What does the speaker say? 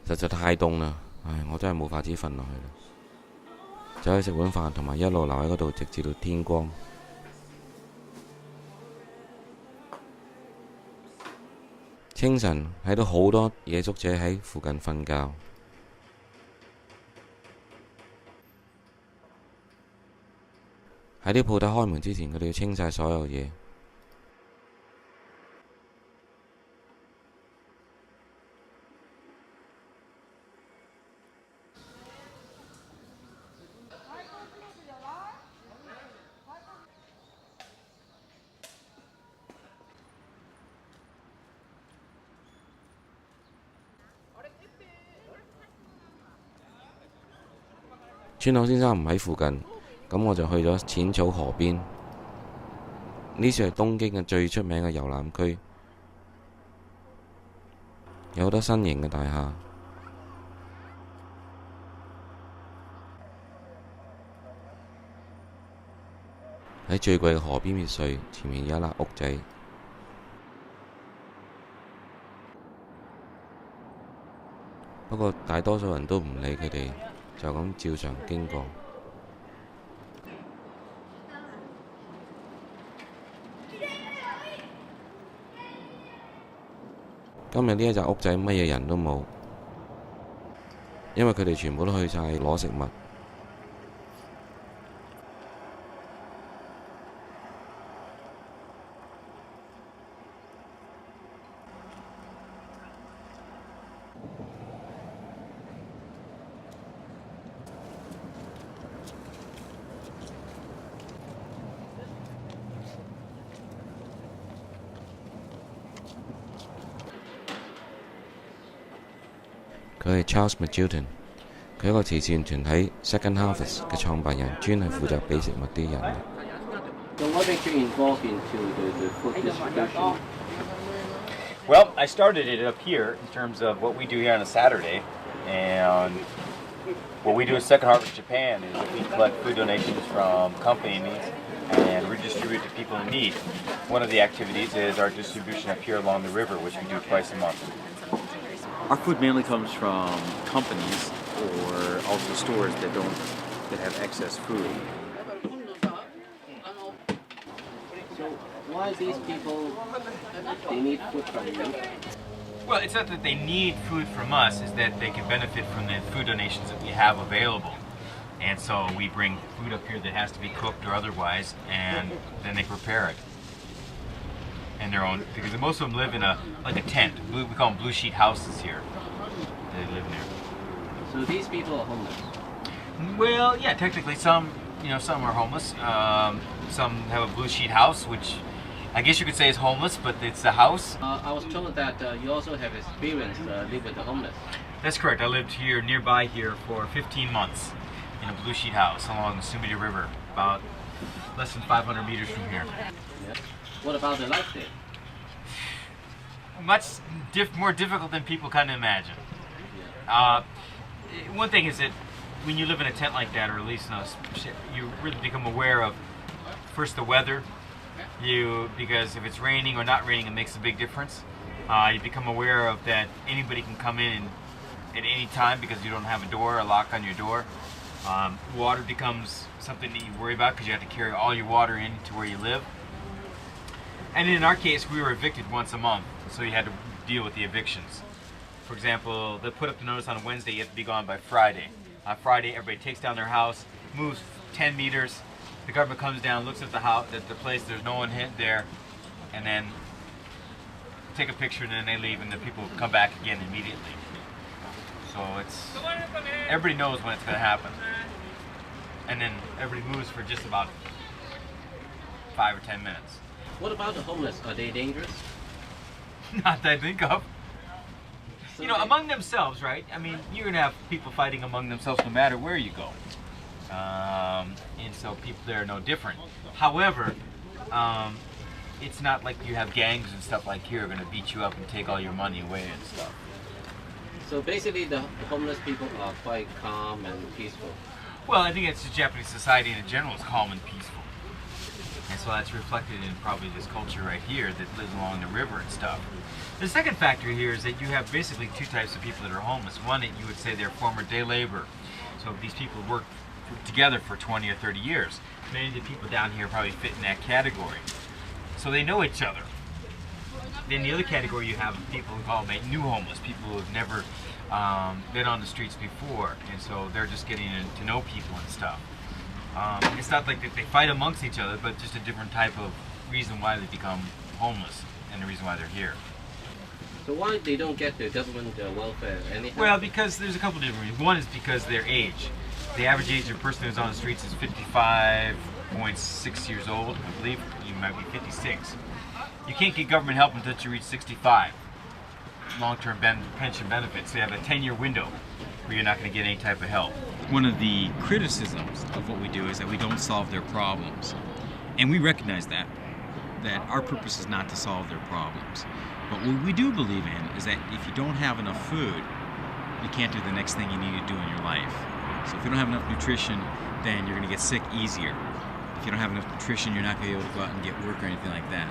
實在太凍啦，唉，我真係冇法子瞓落去啦，走去食碗飯，同埋一路留喺嗰度，直至到天光。清晨睇到好多野宿者喺附近瞓覺，喺啲鋪頭開門之前，佢哋要清晒所有嘢。村口先生唔喺附近，咁我就去咗淺草河邊。呢處係東京嘅最出名嘅遊覽區，有好多新型嘅大廈。喺最貴嘅河邊別墅前面有一間屋仔，不過大多數人都唔理佢哋。就咁照常經過。今日呢一紮屋仔乜嘢人都冇，因為佢哋全部都去晒攞食物。佢係 Charles Magilton， 佢係一個慈善團體 Second Harvest 嘅創辦人，專係負責俾食物啲人嘅。So what makes you involved into the food distribution? Well, I started it up here in terms of what we do here on a Saturday, and what we do at Second Harvest Japan is that we collect food donations from companies and redistribute to people in need. One of the activities is our distribution up here along the river, which we do twice a month. Our food mainly comes from companies or also stores that have excess food. So why these people, they need food from you? Well, it's not that they need food from us, it's that they can benefit from the food donations that we have available. And so we bring food up here that has to be cooked or otherwise, and then they prepare it. And their own, because most of them live in a tent. We call them blue sheet houses here. They live in there. So these people are homeless? Well, yeah, technically some are homeless. Some have a blue sheet house, which I guess you could say is homeless, but it's a house. I was told that you also have experience live with the homeless. That's correct. I lived here nearby here for 15 months in a blue sheet house along the Sumida River, about less than 500 meters from here. Yeah. What about the life there? Much more difficult than people kind of imagine. One thing is that when you live in a tent like that, or at least you really become aware of first the weather. Because if it's raining or not raining, it makes a big difference. You become aware of that anybody can come in at any time because you don't have a door, a lock on your door. Water becomes something that you worry about because you have to carry all your water in to where you live. And in our case, we were evicted once a month, so you had to deal with the evictions. For example, they put up the notice on a Wednesday, you have to be gone by Friday. On Friday, everybody takes down their house, moves 10 meters, the government comes down, looks at the house, at the place, there's no one there, and then take a picture, and then they leave, and the people come back again immediately. So everybody knows when it's going to happen. And then everybody moves for just about 5 or 10 minutes. What about the homeless? Are they dangerous? Not that I think of. So among themselves, right? I mean, you're going to have people fighting among themselves no matter where you go. And so people there are no different. However, it's not like you have gangs and stuff like here are going to beat you up and take all your money away and stuff. So basically the homeless people are quite calm and peaceful. Well, I think it's the Japanese society in general is calm and peaceful. And And so that's reflected in probably this culture right here that lives along the river and stuff. The second factor here is that you have basically two types of people that are homeless. One, that you would say they're former day labor. So these people work together for 20 or 30 years. Many of the people down here probably fit in that category. So they know each other. Then the other category you have people who call them new homeless, people who have never been on the streets before, and so they're just getting to know people and stuff. It's not like they fight amongst each other, but just a different type of reason why they become homeless and the reason why they're here. So why they don't get the government welfare anyhow? Well, because there's a couple different reasons. One is because their age. The average age of a person who's on the streets is 55.6 years old, I believe. You might be 56. You can't get government help until you reach 65. Long-term pension benefits. They have a 10-year window where you're not going to get any type of help. One of the criticisms of what we do is that we don't solve their problems. And we recognize that our purpose is not to solve their problems. But what we do believe in is that if you don't have enough food, you can't do the next thing you need to do in your life. So if you don't have enough nutrition, then you're going to get sick easier. If you don't have enough nutrition, you're not going to be able to go out and get work or anything like that.